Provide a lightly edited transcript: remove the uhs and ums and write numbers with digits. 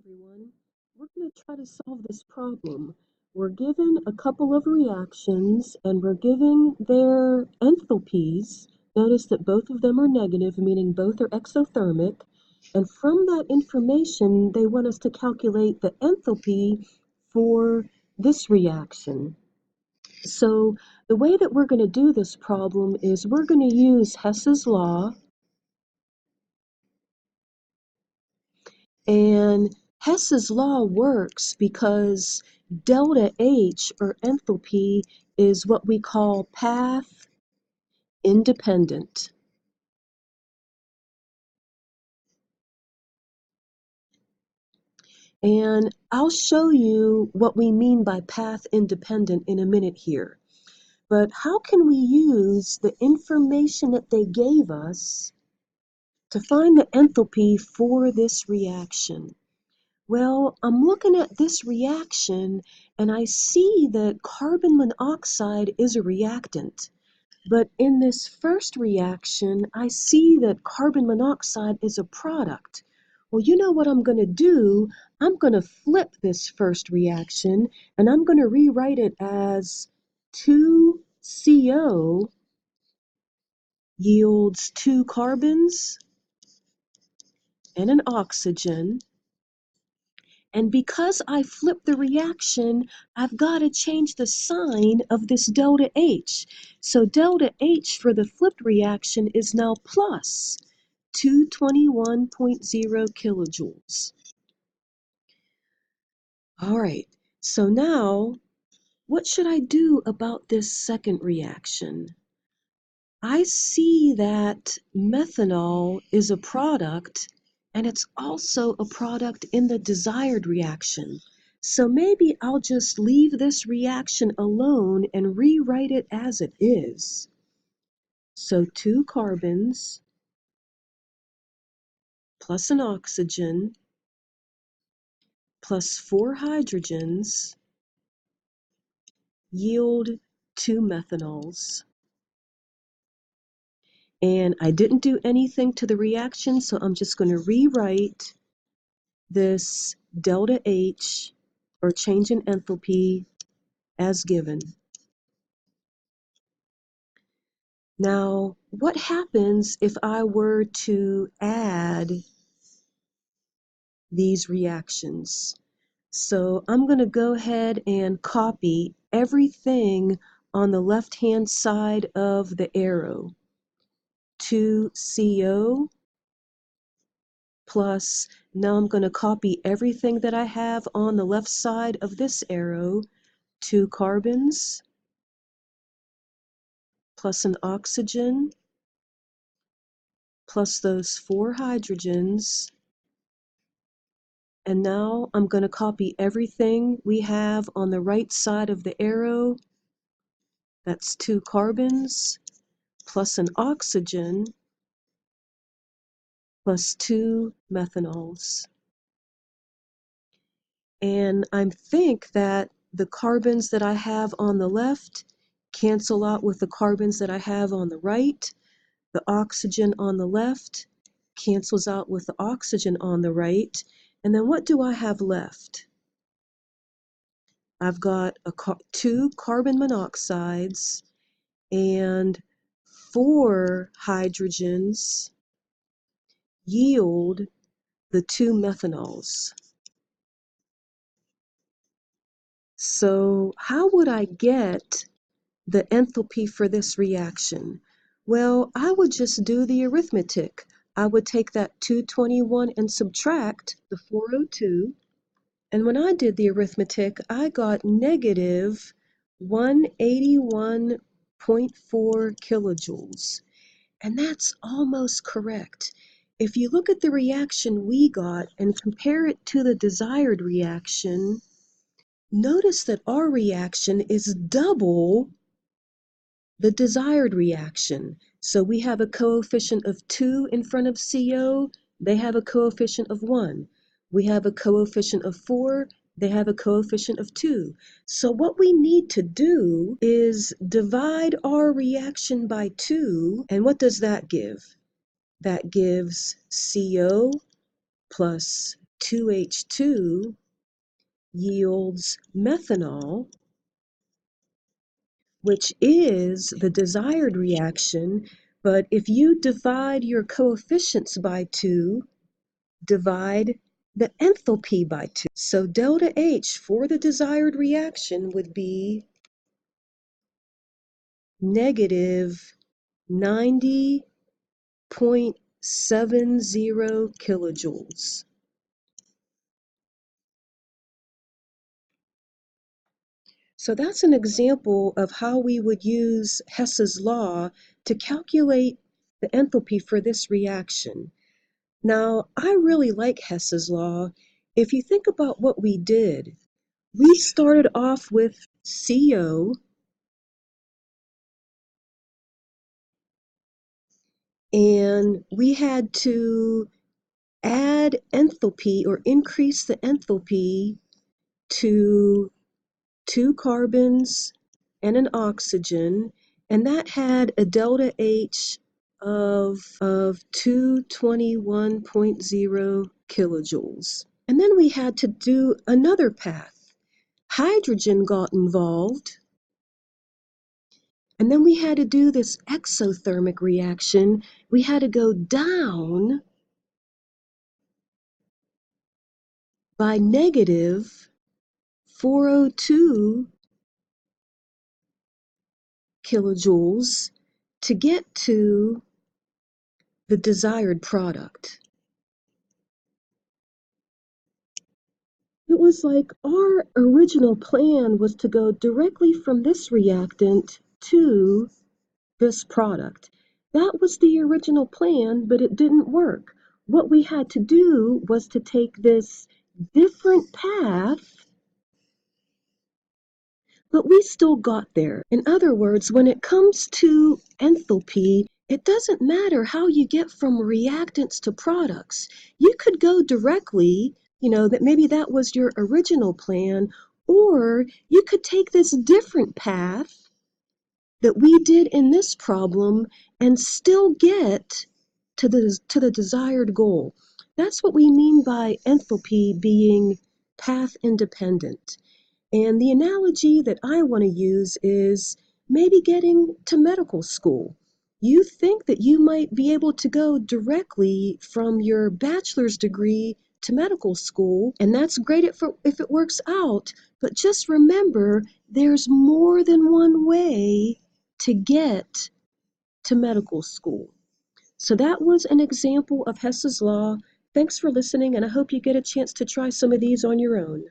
Everyone. We're going to try to solve this problem. We're given a couple of reactions and we're giving their enthalpies. Notice that both of them are negative, meaning both are exothermic. And from that information, they want us to calculate the enthalpy for this reaction. So the way that we're going to do this problem is we're going to use Hess's law. And Hess's law works because delta H, or enthalpy, is what we call path independent. And I'll show you what we mean by path independent in a minute here. But how can we use the information that they gave us to find the enthalpy for this reaction? Well, I'm looking at this reaction and I see that carbon monoxide is a reactant. But in this first reaction, I see that carbon monoxide is a product. Well, you know what I'm going to do? I'm going to flip this first reaction and I'm going to rewrite it as 2CO yields 2 carbons and an oxygen. And because I flipped the reaction, I've got to change the sign of this delta H. So delta H for the flipped reaction is now plus 221.0 kilojoules. All right, so now what should I do about this second reaction? I see that methanol is a product and it's also a product in the desired reaction. So maybe I'll just leave this reaction alone and rewrite it as it is. So 2 carbons plus an oxygen plus 4 hydrogens yield 2 methanols. And I didn't do anything to the reaction, so I'm just going to rewrite this delta H, or change in enthalpy, as given. Now, what happens if I were to add these reactions? So I'm going to go ahead and copy everything on the left-hand side of the arrow. 2CO plus, now I'm going to copy everything that I have on the left side of this arrow, 2 carbons plus an oxygen plus those 4 hydrogens. And now I'm going to copy everything we have on the right side of the arrow. That's 2 carbons plus an oxygen plus 2 methanols. And I think that the carbons that I have on the left cancel out with the carbons that I have on the right. The oxygen on the left cancels out with the oxygen on the right. And then what do I have left? I've got 2 carbon monoxides and 4 hydrogens yield the 2 methanols. So how would I get the enthalpy for this reaction? Well, I would just do the arithmetic. I would take that 221 and subtract the 402. And when I did the arithmetic, I got negative 181.4 kilojoules. And that's almost correct. If you look at the reaction we got and compare it to the desired reaction, notice that our reaction is double the desired reaction. So we have a coefficient of 2 in front of CO, they have a coefficient of 1. We have a coefficient of 4, they have a coefficient of 2. So what we need to do is divide our reaction by 2, and what does that give? That gives CO plus 2H2 yields methanol, which is the desired reaction, but if you divide your coefficients by 2, divide the enthalpy by 2. So delta H for the desired reaction would be negative 90.70 kilojoules. So that's an example of how we would use Hess's law to calculate the enthalpy for this reaction. Now, I really like Hess's law. If you think about what we did, we started off with CO, and we had to add enthalpy or increase the enthalpy to 2 carbons and an oxygen, and that had a delta H of 221.0 kilojoules. And then we had to do another path. Hydrogen got involved, and then we had to do this exothermic reaction. We had to go down by negative 402 kilojoules to get to the desired product. It was like our original plan was to go directly from this reactant to this product. That was the original plan, but it didn't work. What we had to do was to take this different path, but we still got there. In other words, when it comes to enthalpy, it doesn't matter how you get from reactants to products. You could go directly, that maybe that was your original plan, or you could take this different path that we did in this problem and still get to the desired goal. That's what we mean by enthalpy being path independent. And the analogy that I want to use is maybe getting to medical school. You think that you might be able to go directly from your bachelor's degree to medical school, and that's great if it works out, but just remember there's more than one way to get to medical school. So that was an example of Hess's law. Thanks for listening, and I hope you get a chance to try some of these on your own.